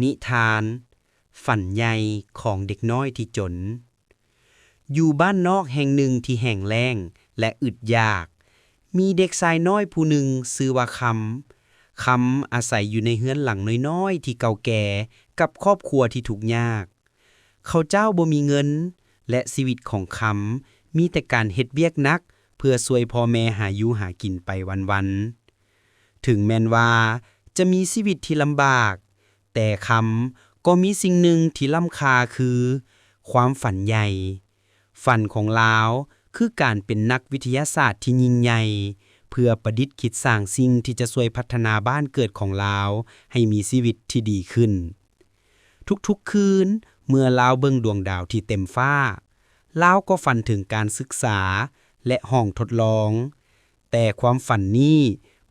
นิทานฝันใหญ่ของเด็กน้อยที่จนอยู่บ้านนอกแห่งหนึ่งที่แห้งแล้งและอึดอยากมีเด็กชายน้อยผู้หนึ่งชื่อว่าคำอาศัยอยู่ในเฮือนหลังน้อยๆที่เก่าแก่กับครอบครัวที่ทุกข์ยากเขาเจ้าบ่มีเงินและชีวิตของคำมีแต่การเฮ็ดเวียกหนักเพื่อช่วยพ่อแม่หาอยู่หากินไปวันๆถึงแม้นว่าจะมีชีวิตที่ลำบากแต่คำก็มีสิ่งหนึ่งที่ล้ำค่าคือความฝันใหญ่ฝันของลาวคือการเป็นนักวิทยาศาสตร์ที่ยิ่งใหญ่เพื่อประดิษฐ์คิดสร้างสิ่งที่จะช่วยพัฒนาบ้านเกิดของลาวให้มีชีวิตที่ดีขึ้นทุกๆคืนเมื่อลาวเบิ่งดวงดาวที่เต็มฟ้าลาวก็ฝันถึงการศึกษาและห้องทดลองแต่ความฝันนี้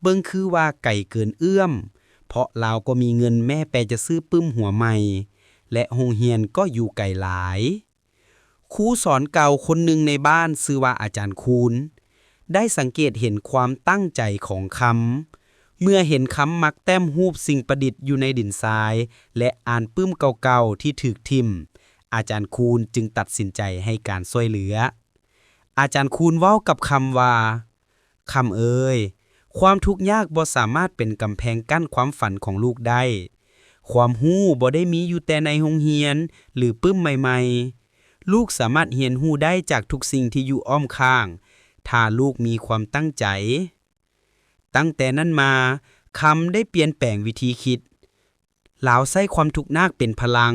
เบิ่งคือว่าไกลเกินเอื้อมเพราะลาวก็มีเงินแม่แต่จะซื้อปึ้มหัวใหม่และโรงเรียนก็อยู่ไกลหลายครูสอนเก่าคนหนึ่งในบ้านชื่อว่าอาจารย์คูณได้สังเกตเห็นความตั้งใจของคำเมื่อเห็นคำมักแต้มรูปสิ่งประดิษฐ์อยู่ในดินทรายและอ่านปึ้มเก่าๆที่ถูกทิ่มอาจารย์คูณจึงตัดสินใจให้การช่วยเหลืออาจารย์คูณเว้ากับคำว่าคำเอ้ยความทุกข์ยากบ่สามารถเป็นกำแพงกั้นความฝันของลูกได้ความรู้บ่ได้มีอยู่แต่ในโรงเรียนหรือปึ้มใหม่ๆลูกสามารถเรียนรู้ได้จากทุกสิ่งที่อยู่อ้อมข้างถ้าลูกมีความตั้งใจตั้งแต่นั้นมาคำได้เปลี่ยนแปลงวิธีคิดลาวใช้ความทุกข์ยากเป็นพลัง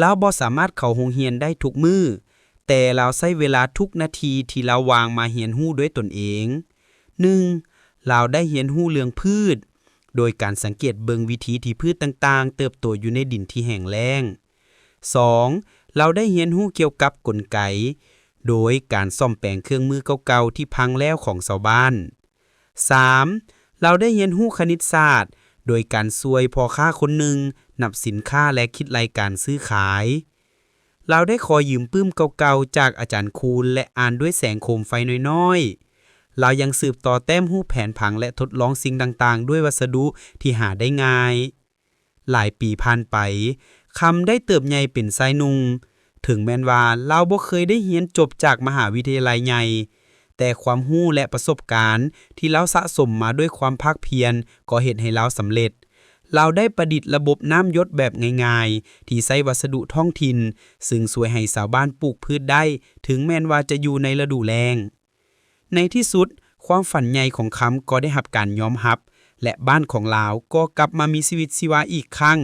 ลาวบ่สามารถเข้าโรงเรียนได้ทุกมื้อแต่ลาวใช้เวลาทุกนาทีที่ลาววางมาเรียนรู้ด้วยตนเอง 1. ลาวได้เรียนรู้เรื่องพืชโดยการสังเกตเบิ่งวิธีที่พืชต่างๆเติบโตอยู่ในดินที่แห้งแล้ง 2. เราได้เรียนรู้เกี่ยวกับกลไกโดยการซ่อมแปลงเครื่องมือเก่าๆที่พังแล้วของชาวบ้าน 3. เราได้เรียนรู้คณิตศาสตร์โดยการช่วยพ่อค้าคนหนึ่งนับสินค้าและคิดรายการซื้อขายเราได้ขอยืมปื้มเก่าๆจากอาจารย์คูณและอ่านด้วยแสงโคมไฟน้อยๆเรายังสืบต่อแต้มรูปแผนผังและทดลองสิ่งต่างๆด้วยวัสดุที่หาได้ง่ายหลายปีผ่านไปคำได้เติบใหญ่เป็นชายหนุ่มถึงแม้นว่าเราบ่เคยได้เรียนจบจากมหาวิทยาลัยใหญ่แต่ความรู้และประสบการณ์ที่เราสะสมมาด้วยความภาคเพียรก็เฮ็ดให้เราสำเร็จเราได้ประดิษฐ์ระบบน้ำหยดแบบง่ายๆที่ใช้วัสดุท้องถิ่นซึ่งช่วยให้ชาวบ้านปลูกพืชได้ถึงแม้นว่าจะอยู่ในฤดูแล้งในที่สุดความฝันใหญ่ของคำก็ได้รับการยอมรับและบ้านของลาวก็กลับมามีชีวิตชีวาอีกครั้ง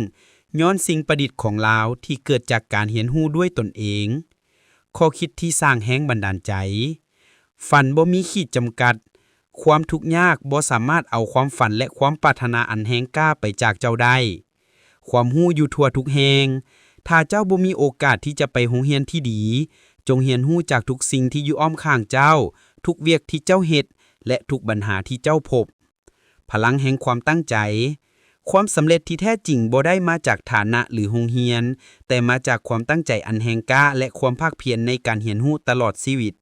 ย้อนสิ่งประดิษฐ์ของลาวที่เกิดจากการเรียนรู้ด้วยตนเองข้อคิดที่สร้างแรงบันดาลใจฝันบ่มีขีดจำกัดความทุกข์ยากบ่สามารถเอาความฝันและความปรารถนาอันแรงกล้าไปจากเจ้าได้ความรู้อยู่ทั่วทุกแห่งถ้าเจ้าบ่มีโอกาสที่จะไปโรงเรียนที่ดีจงเรียนรู้จากทุกสิ่งที่อยู่อ้อมข้างเจ้าทุกเวียกที่เจ้าเฮ็ดและทุกปัญหาที่เจ้าพบพลังแห่งความตั้งใจความสำเร็จที่แท้จริงบ่ได้มาจากฐานะหรือโรงเรียนแต่มาจากความตั้งใจอันแรงกล้าและความภาคเพียรในการเรียนรู้ตลอดชีวิต